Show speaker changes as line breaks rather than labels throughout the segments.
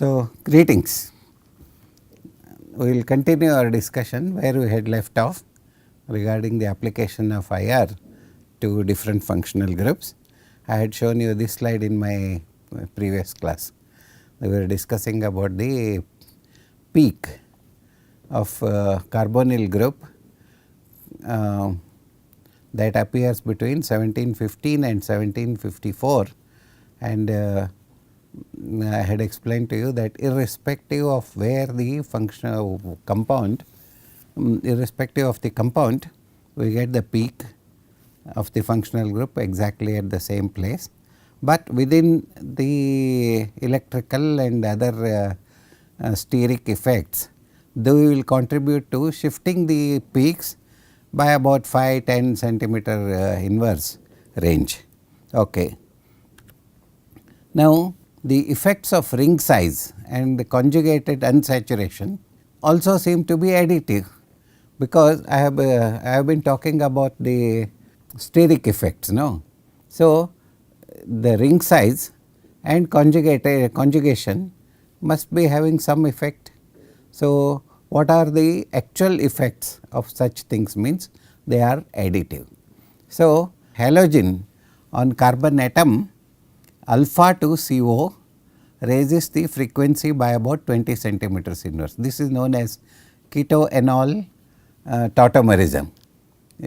So, greetings. We will continue our discussion where we had left off regarding the application of IR to different functional groups. I had shown you this slide in my previous class. We were discussing about the peak of carbonyl group that appears between 1715 and 1754, and I had explained to you that irrespective of where the functional compound, irrespective of the compound, we get the peak of the functional group exactly at the same place, but within the electrical and other steric effects, they will contribute to shifting the peaks by about 5-10 centimeter inverse range. Okay. Now, the effects of ring size and conjugated unsaturation also seem to be additive, because I have been talking about the steric effects. No? So, the ring size and conjugation must be having some effect. So, what are the actual effects of such things? Means they are additive. So, halogen on carbon atom alpha to CO raises the frequency by about 20 centimeters inverse. This is known as keto-enol tautomerism.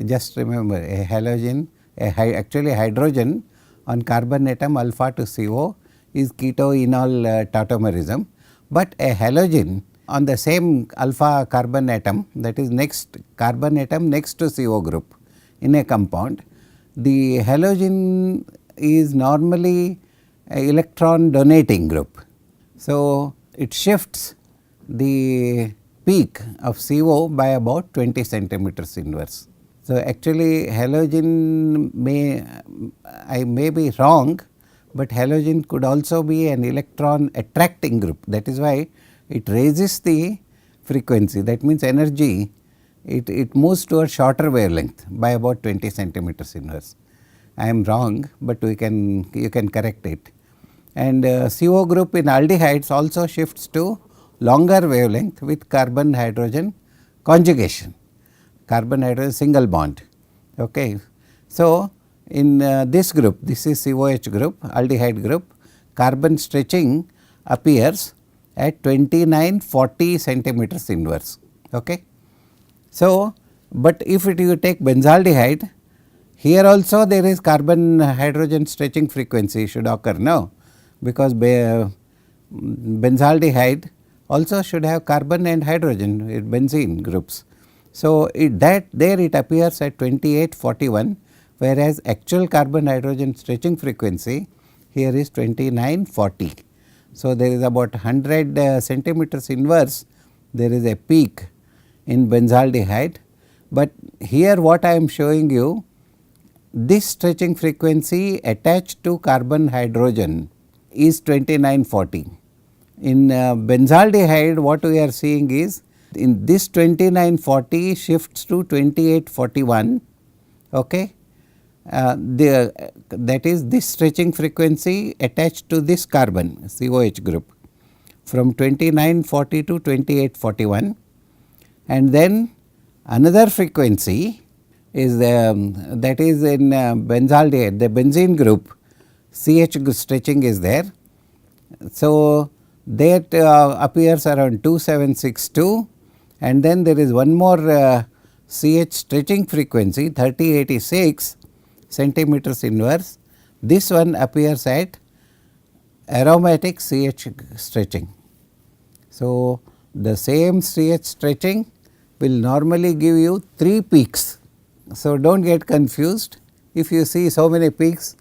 Just remember, a halogen, actually hydrogen on carbon atom alpha to CO is keto-enol tautomerism, but a halogen on the same alpha carbon atom, that is next carbon atom next to CO group in a compound, the halogen is normally a electron donating group. So, it shifts the peak of CO by about 20 centimeters inverse. So, actually halogen I may be wrong, but halogen could also be an electron attracting group. That is why it raises the frequency, that means energy, it moves to a shorter wavelength by about 20 centimeters inverse. I am wrong, but you can correct it. And CO group in aldehydes also shifts to longer wavelength with carbon hydrogen conjugation, carbon hydrogen single bond. Okay. So, in this group, this is COH group, aldehyde group, carbon stretching appears at 2940 centimeters inverse. Okay. So, but if you take benzaldehyde, here also there is carbon hydrogen stretching frequency should occur now, because benzaldehyde also should have carbon and hydrogen benzene groups. So, there it appears at 2841, whereas actual carbon hydrogen stretching frequency here is 2940. So, there is about 100 centimeters inverse, there is a peak in benzaldehyde, but here what I am showing you, this stretching frequency attached to carbon hydrogen is 2940. In benzaldehyde, what we are seeing is, in this 2940 shifts to 2841, okay. That is this stretching frequency attached to this carbon COH group from 2940 to 2841, and then another frequency is that is in benzaldehyde, the benzene group CH stretching is there. So, that appears around 2762, and then there is one more CH stretching frequency 3086 centimeters inverse. This one appears at aromatic CH stretching. So, the same CH stretching will normally give you 3 peaks. So, do not get confused if you see so many peaks,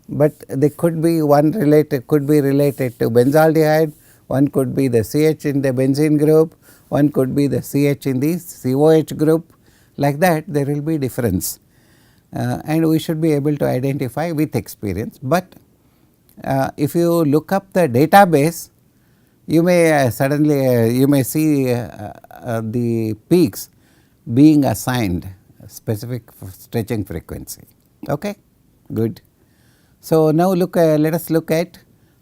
but they could be related to benzaldehyde, one could be the CH in the benzene group, one could be the CH in the COH group, like that there will be difference. And we should be able to identify with experience, but if you look up the database, you may suddenly you may see the peaks being assigned specific stretching frequency. Okay, good. So, now let us look at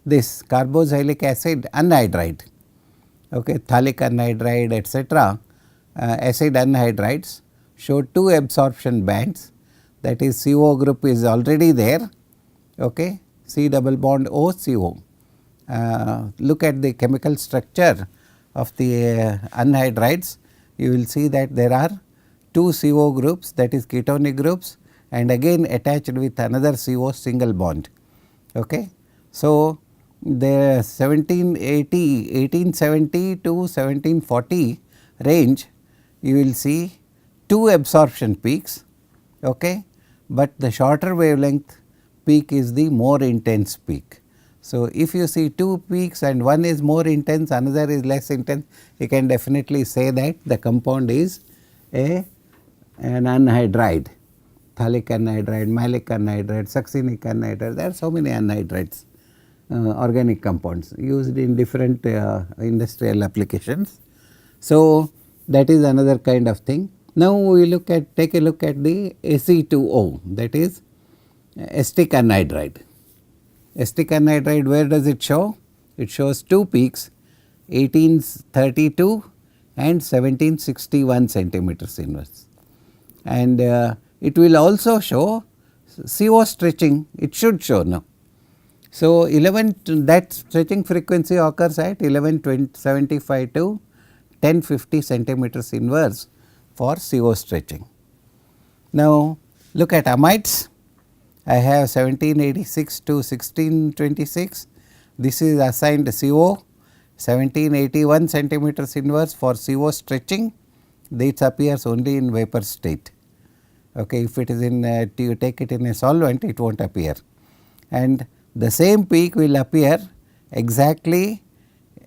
this carboxylic acid anhydride, okay, phthalic anhydride, etc., acid anhydrides show 2 absorption bands, that is CO group is already there, okay, C double bond O CO. Look at the chemical structure of the anhydrides, you will see that there are 2 CO groups, that is ketonic groups, and again attached with another CO single bond. Okay. So, the 1870 to 1740 range, you will see 2 absorption peaks, okay, but the shorter wavelength peak is the more intense peak. So, if you see 2 peaks and one is more intense, another is less intense, you can definitely say that the compound is an anhydride, phthalic anhydride, malic anhydride, succinic anhydride, there are so many anhydrides, organic compounds used in different industrial applications. So, that is another kind of thing. Now, we take a look at the Ac2O, that is acetic anhydride. Acetic anhydride, where does it show? It shows 2 peaks, 1832 and 1761 centimeters inverse, and it will also show CO stretching, it should show now. So, that stretching frequency occurs at 1175 to 1050 centimeters inverse for CO stretching. Now, look at amides. I have 1786 to 1626, this is assigned CO, 1781 centimeters inverse for CO stretching, this appears only in vapor state. Okay, if it is in you take it in a solvent, it will not appear, and the same peak will appear exactly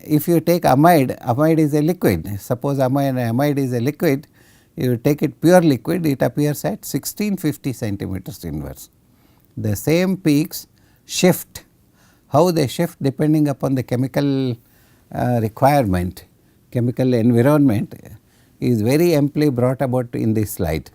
if you take amide. Amide is a liquid, suppose amide is a liquid, you take it pure liquid, it appears at 1650 centimeters inverse. The same peaks shift, how they shift depending upon the chemical requirement, chemical environment is very amply brought about in this slide.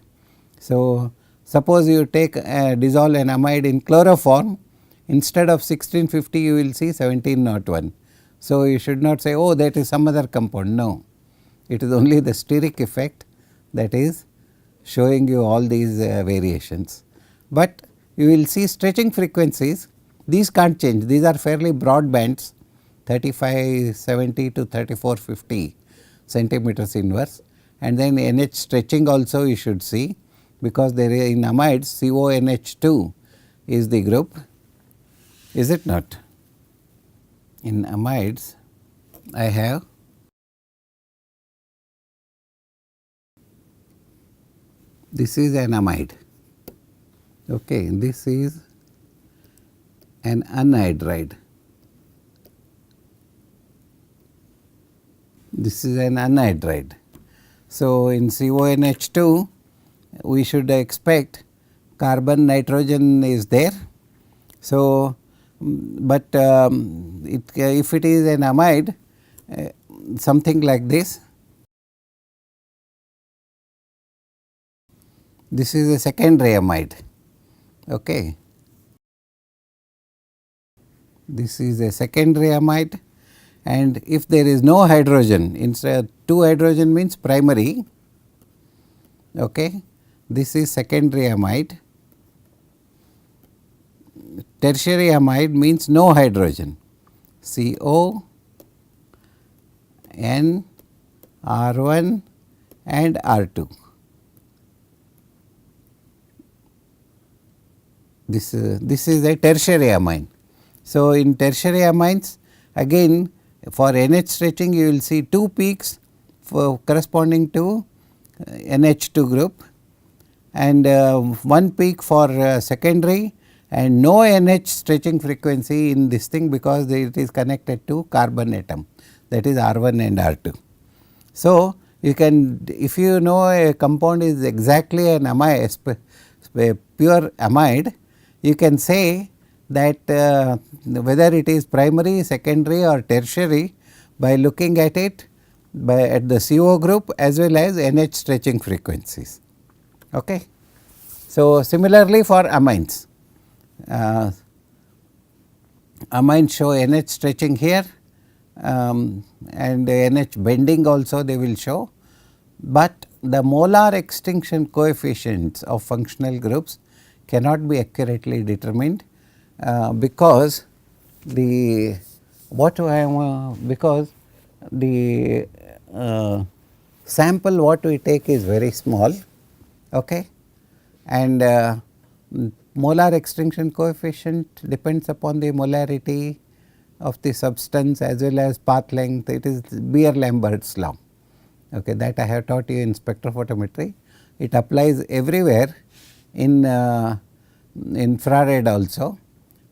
So, suppose you take dissolve an amide in chloroform, instead of 1650 you will see 1701. So, you should not say, oh, that is some other compound, no, it is only the steric effect that is showing you all these variations. But you will see stretching frequencies, these can't change, these are fairly broad bands, 3570 to 3450 centimeters inverse, and then NH stretching also you should see, because there is in amides CONH2 is the group, is it not? In amides I have this is an amide, okay, this is an anhydride, this is an anhydride. So, in CONH2 we should expect carbon nitrogen is there. So, but if it is an amide something like this, this is a secondary amide, okay. This is a secondary amide, and if there is no hydrogen, instead 2 hydrogen means primary, okay. This is secondary amide. Tertiary amide means no hydrogen, CO, N, R1 and R2. This is a tertiary amine. So, in tertiary amines again for NH stretching you will see 2 peaks for corresponding to NH2 group, and 1 peak for secondary, and no NH stretching frequency in this thing, because it is connected to carbon atom, that is R1 and R2. So, you can, if you know a compound is exactly an amide, pure amide, you can say that whether it is primary, secondary or tertiary by looking at it at the CO group as well as NH stretching frequencies. Okay. So, similarly for amines, Amines show NH stretching here and NH bending also they will show, but the molar extinction coefficients of functional groups cannot be accurately determined because the because the sample what we take is very small, okay, and molar extinction coefficient depends upon the molarity of the substance as well as path length. It is Beer-Lambert's law, okay, that I have taught you in spectrophotometry. It applies everywhere in infrared also,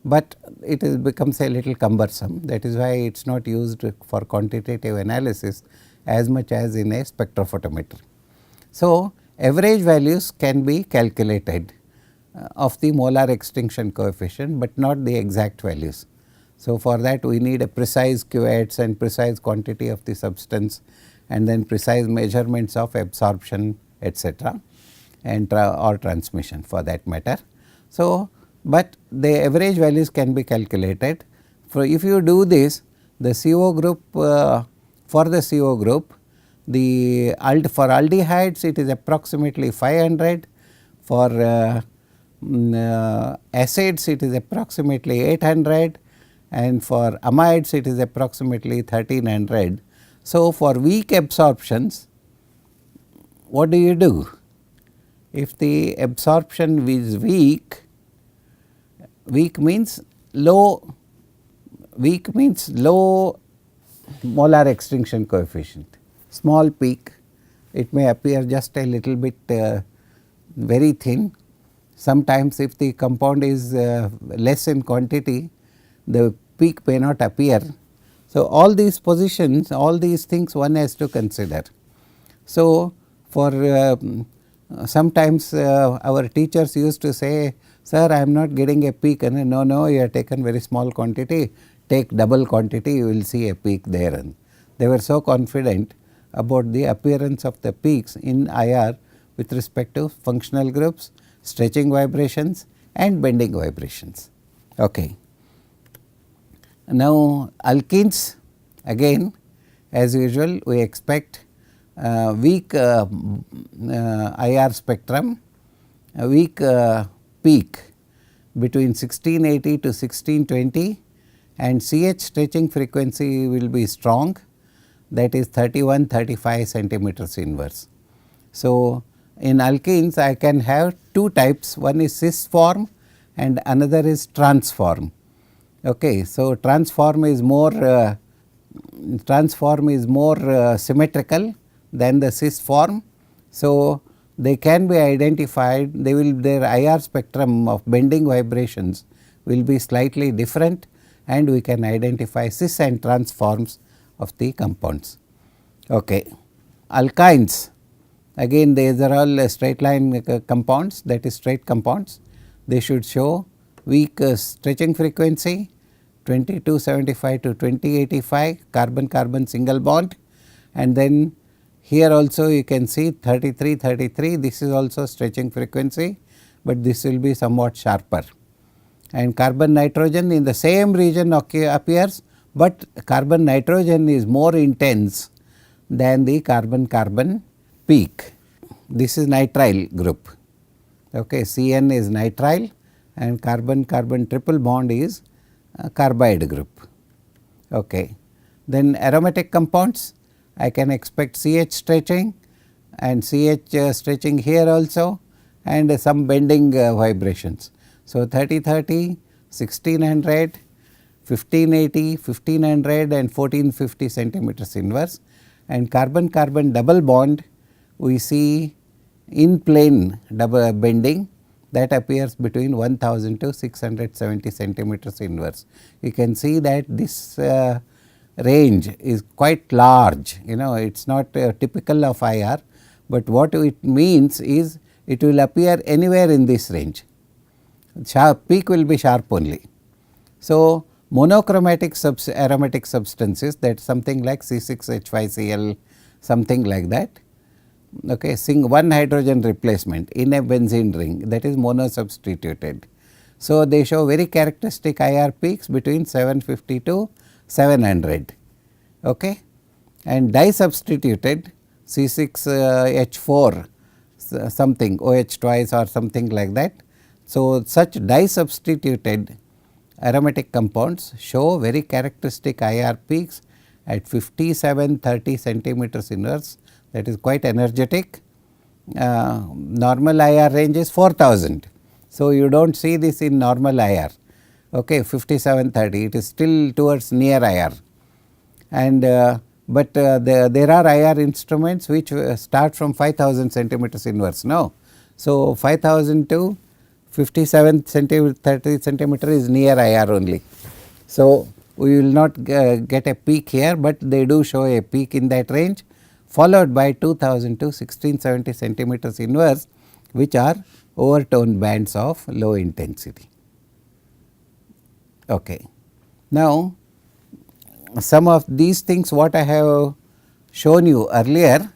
but it becomes a little cumbersome. That is why it is not used for quantitative analysis as much as in a spectrophotometer. So, average values can be calculated of the molar extinction coefficient, but not the exact values. So, for that we need a precise cuvettes and precise quantity of the substance and then precise measurements of absorption etc., and or transmission for that matter. So, but the average values can be calculated. For if you do this, the CO group for the CO group, the for aldehydes it is approximately 500, for acids it is approximately 800, and for amides it is approximately 1300. So, for weak absorptions, what do you do? If the absorption is weak means low molar extinction coefficient, small peak, it may appear just a little bit very thin. Sometimes if the compound is less in quantity, the peak may not appear. So, all these positions, all these things one has to consider. So, for sometimes our teachers used to say, sir, I am not getting a peak, and no, you have taken very small quantity, take double quantity, you will see a peak there. And they were so confident about the appearance of the peaks in IR with respect to functional groups, stretching vibrations and bending vibrations. Okay. Now, alkenes, again as usual we expect weak IR spectrum, a weak peak between 1680 to 1620, and CH stretching frequency will be strong, that is 31-35 centimeters inverse. So, in alkenes I can have two types, one is cis form and another is trans form. Okay. So, trans form is more symmetrical than the cis form. So, they can be identified, their IR spectrum of bending vibrations will be slightly different, and we can identify cis and trans forms of the compounds. Okay. Alkynes, again these are all straight line compounds, that is straight compounds. They should show weak stretching frequency 2275 to 2085 carbon carbon single bond, and then here also you can see 33, this is also stretching frequency, but this will be somewhat sharper. And carbon nitrogen in the same region appears, but carbon nitrogen is more intense than the carbon carbon peak. This is nitrile group, okay. CN is nitrile and carbon carbon triple bond is carbide group. Okay. Then aromatic compounds, I can expect CH stretching and CH stretching here also, and some bending vibrations. So, 30-30, 1600, 1580, 1500 and 1450 centimeters inverse, and carbon carbon double bond we see in plane double bending, that appears between 1000 to 670 centimeters inverse. You can see that this range is quite large, it is not typical of IR, but what it means is it will appear anywhere in this range. Peak will be sharp only. So, monochromatic aromatic substances, that is something like C6H5Cl, something like that, okay, one hydrogen replacement in a benzene ring, that is monosubstituted. So, they show very characteristic IR peaks between 750 to 700, okay. And disubstituted C6H4 something OH twice or something like that. So, such disubstituted aromatic compounds show very characteristic IR peaks at 5730 centimeters inverse, that is quite energetic. Normal IR range is 4000. So, you do not see this in normal IR, okay, 5730, it is still towards near IR. And but there are IR instruments which start from 5000 centimeters inverse, no. So, 5000 to 57 centimeter 30 centimeter is near IR only. So, we will not get a peak here, but they do show a peak in that range, followed by 2000 to 1670 centimeters inverse, which are overtone bands of low intensity. Okay. Now, some of these things what I have shown you earlier,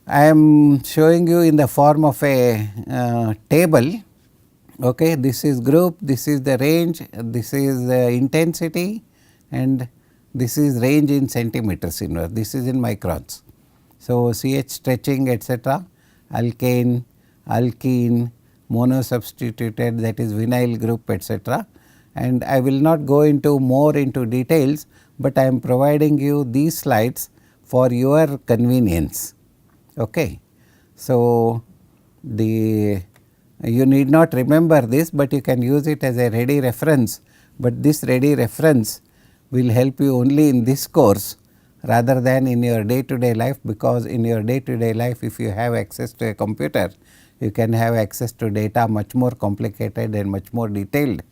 I am showing you in the form of a table. Okay. This is group, this is the range, this is the intensity, and this is range in centimeters inverse, this is in microns. So, CH stretching etc., alkane, alkene, monosubstituted, that is vinyl group etc. And I will not go into more into details, but I am providing you these slides for your convenience. Okay. So, you need not remember this, but you can use it as a ready reference, but this ready reference will help you only in this course rather than in your day to day life, because in your day to day life if you have access to a computer, you can have access to data much more complicated and much more detailed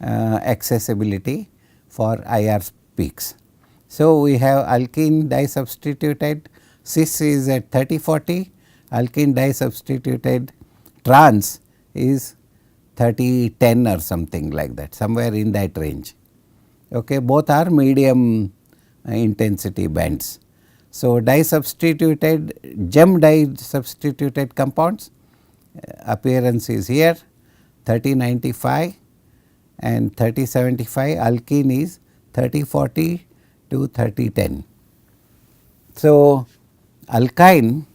accessibility for IR peaks. So, we have alkene disubstituted, cis is at 3040, alkene disubstituted trans is 3010 or something like that, somewhere in that range. Okay. Both are medium intensity bands. So, disubstituted gem disubstituted compounds appearance is here 3095 and 3075, alkene is 3040 to 3010. So, alkyne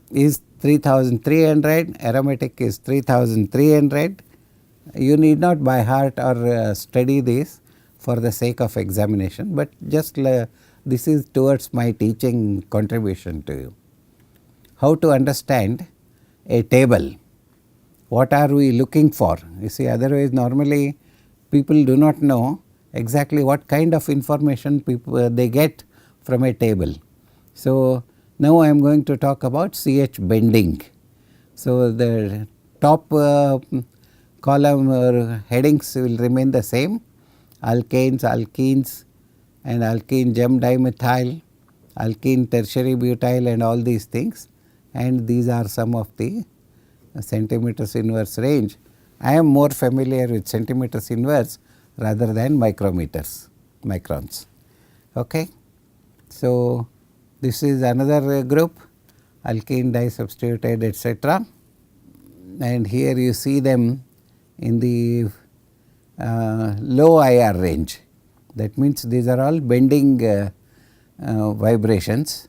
is 3300, aromatic is 3300. You need not by heart or study this for the sake of examination, but just this is towards my teaching contribution to you. How to understand a table, what are we looking for? You see, otherwise normally people do not know exactly what kind of information people they get from a table. So, now I am going to talk about CH bending. So, the top column or headings will remain the same, alkanes, alkenes and alkene gem dimethyl, alkene tertiary butyl and all these things, and these are some of the centimeters inverse range. I am more familiar with centimeters inverse rather than micrometers, microns. Okay. So, this is another group, alkene disubstituted etc., and here you see them in the low IR range. That means, these are all bending vibrations.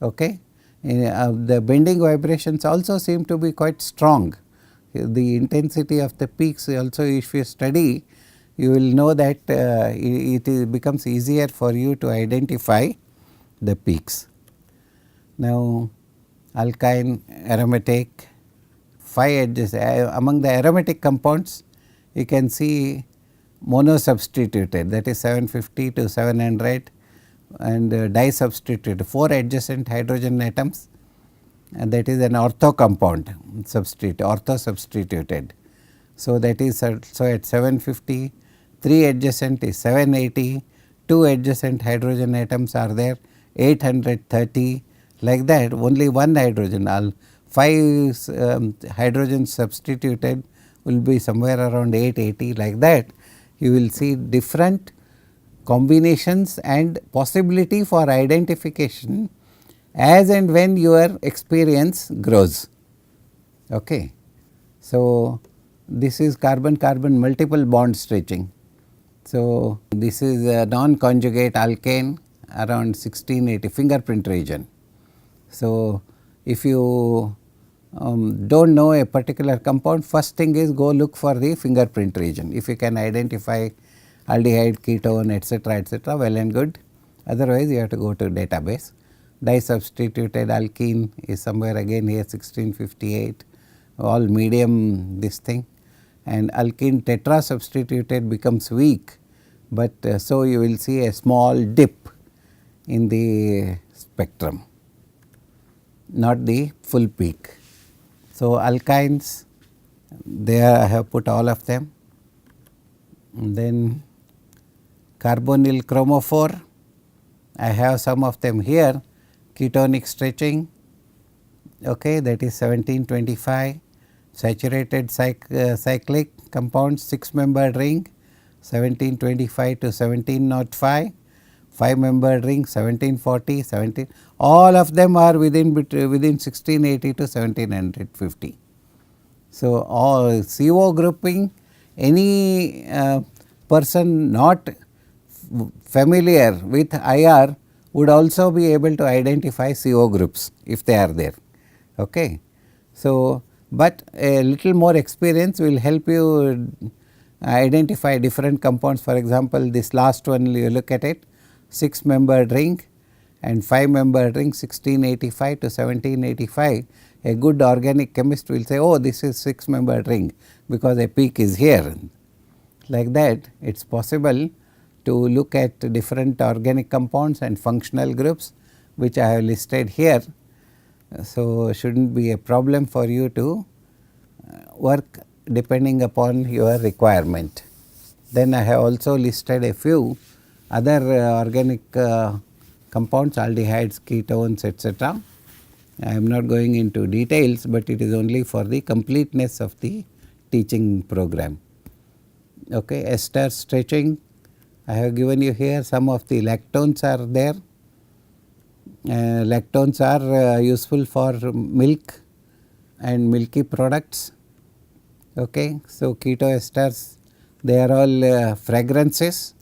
Okay. The bending vibrations also seem to be quite strong. The intensity of the peaks also, if you study, you will know that it becomes easier for you to identify the peaks. Now, alkyne aromatic, 5 edges among the aromatic compounds, you can see monosubstituted, that is 750 to 700, and disubstituted 4 adjacent hydrogen atoms, and that is an ortho compound ortho substituted. So, that is so at 750, 3 adjacent is 780, 2 adjacent hydrogen atoms are there 830, like that only 1 hydrogen, all 5 hydrogens substituted will be somewhere around 880, like that you will see different combinations and possibility for identification as and when your experience grows. Okay. So, this is carbon-carbon multiple bond stretching. So, this is a non-conjugate alkane around 1680 fingerprint region. So, if you do not know a particular compound, first thing is go look for the fingerprint region. If you can identify aldehyde, ketone, etc., well and good, otherwise you have to go to database. Disubstituted alkene is somewhere again here 1658, all medium this thing, and alkene tetrasubstituted becomes weak, but so you will see a small dip in the spectrum, not the full peak. So, alkynes, there I have put all of them. And then carbonyl chromophore, I have some of them here. Ketonic stretching, okay, that is 1725. Saturated cyclic compounds 6 membered ring 1725 to 1705, 5 membered ring 1740, 17, all of them are within 1680 to 1750. So, all CO grouping, any person not familiar with IR would also be able to identify CO groups if they are there. Okay. So, but a little more experience will help you identify different compounds. For example, this last one you look at it, 6 membered ring and 5 membered ring 1685 to 1785. A good organic chemist will say, oh, this is 6 membered ring because a peak is here. Like that, it is possible to look at different organic compounds and functional groups, which I have listed here. So, should not be a problem for you to work depending upon your requirement. Then I have also listed a few other organic compounds, aldehydes, ketones, etc. I am not going into details, but it is only for the completeness of the teaching program. Okay, Ester stretching, I have given you here some of the lactones are there. Lactones are useful for milk and milky products. Okay. So, ketoesters, they are all fragrances,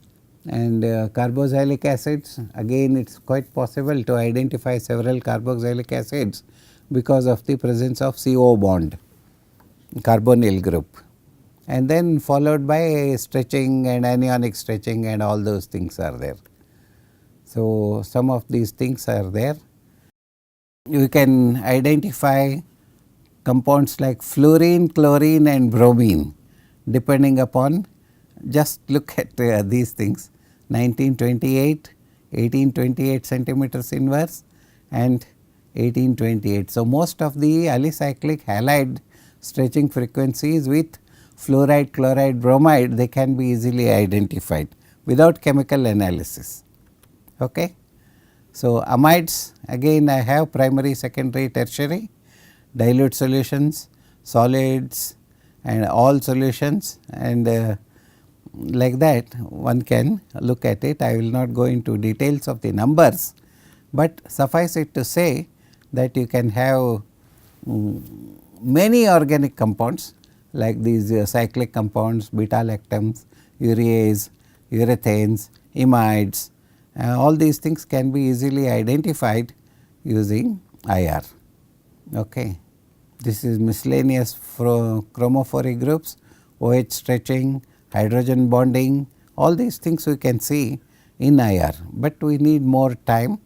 and carboxylic acids, again it is quite possible to identify several carboxylic acids because of the presence of CO bond, carbonyl group, and then followed by stretching and anionic stretching and all those things are there. So, some of these things are there. You can identify compounds like fluorine, chlorine and bromine depending upon, just look at these things, 1928, 1828 centimeters inverse and 1828. So, most of the alicyclic halide stretching frequencies with fluoride, chloride, bromide, they can be easily identified without chemical analysis. Okay. So, amides, again I have primary, secondary, tertiary, dilute solutions, solids and all solutions, and like that one can look at it. I will not go into details of the numbers, but suffice it to say that you can have many organic compounds like these cyclic compounds, beta lactams, urease, urethanes, amides, all these things can be easily identified using IR. Okay. This is miscellaneous chromophoric groups, OH stretching, hydrogen bonding, all these things we can see in IR, but we need more time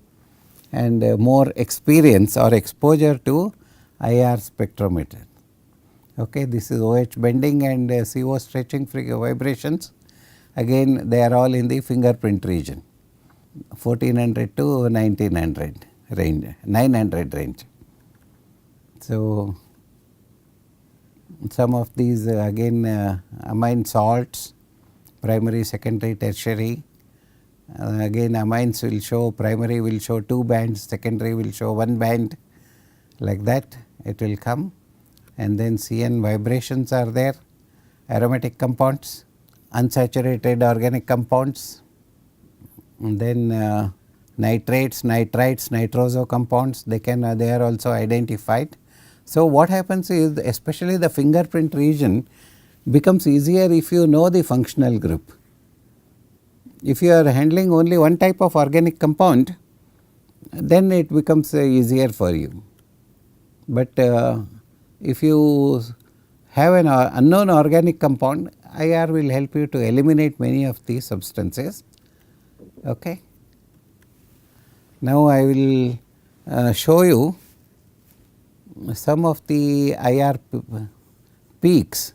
and more experience or exposure to IR spectrometer. Okay. This is OH bending and CO stretching vibrations, again they are all in the fingerprint region, 1400 to 1900 range, 900 range. So, some of these again amine salts, primary, secondary, tertiary, again amines will show, primary will show 2 bands, secondary will show 1 band, like that it will come, and then CN vibrations are there, aromatic compounds, unsaturated organic compounds, and then nitrates, nitrites, nitroso compounds, they are also identified. So, what happens is especially the fingerprint region, becomes easier if you know the functional group. If you are handling only one type of organic compound, then it becomes easier for you. But if you have an unknown organic compound, IR will help you to eliminate many of these substances. Okay. Now, I will show you some of the IR peaks.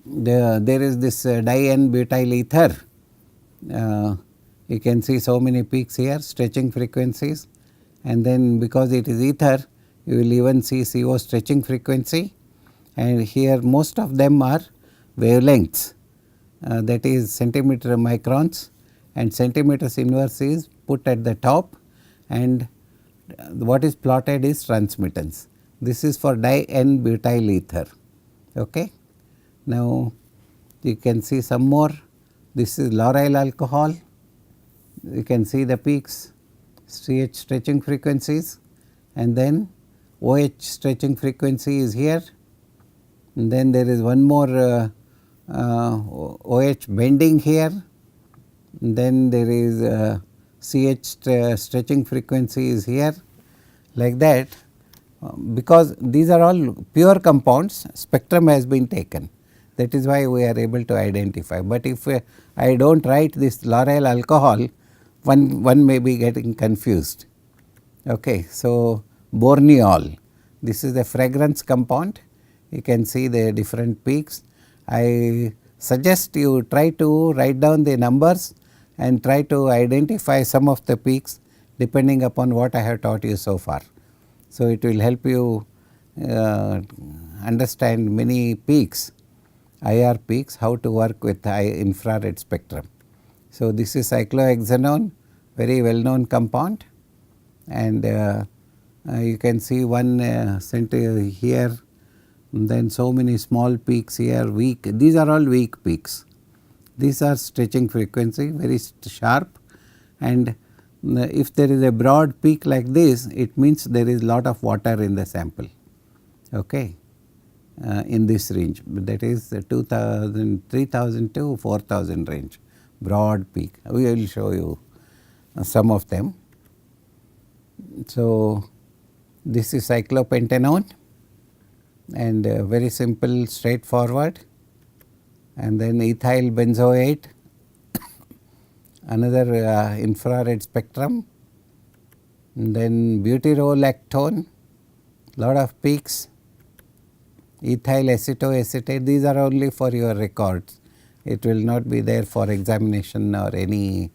There is this di-N-butyl ether. You can see so many peaks here, stretching frequencies, and then because it is ether, you will even see CO stretching frequency, and here most of them are wavelengths, that is centimeter microns, and centimeters inverse is put at the top, and what is plotted is transmittance. This is for di-N-butyl ether. Okay. Now, you can see some more. This is lauryl alcohol. You can see the peaks, CH stretching frequencies, and then OH stretching frequency is here. And then there is one more OH bending here. And then there is CH stretching frequency is here, like that. Because these are all pure compounds, spectrum has been taken. That is why we are able to identify. But if I do not write this lauryl alcohol, one may be getting confused. Okay. So, borneol, this is the fragrance compound. You can see the different peaks. I suggest you try to write down the numbers and try to identify some of the peaks depending upon what I have taught you so far. So, it will help you understand many peaks, IR peaks, how to work with high infrared spectrum. So, this is cyclohexanone, very well known compound, and you can see one center here, then so many small peaks here, weak. These are all weak peaks. These are stretching frequency, very sharp, and if there is a broad peak like this, it means there is lot of water in the sample. Okay. In this range, that is 2000, 3000 to 4000 range, broad peak. We will show you some of them. So, this is cyclopentanone, and very simple, straightforward, and then ethyl benzoate, another infrared spectrum, and then butyrolactone, lot of peaks, ethyl acetoacetate. These are only for your records, it will not be there for examination or any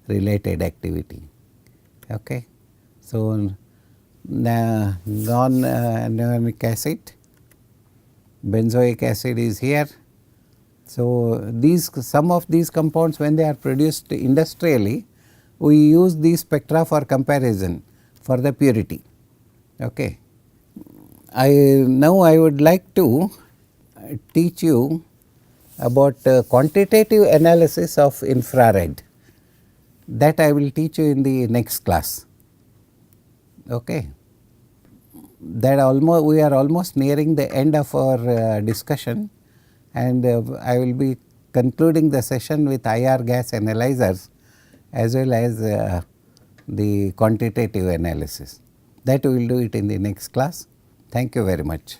related activity. Okay. So, non-anionic acid, benzoic acid is here. So, these some of these compounds, when they are produced industrially, we use these spectra for comparison for the purity. Okay. Now I would like to teach you about quantitative analysis of infrared, that I will teach you in the next class. Okay. That we are almost nearing the end of our discussion, and I will be concluding the session with IR gas analyzers as well as the quantitative analysis. That we will do it in the next class. Thank you very much.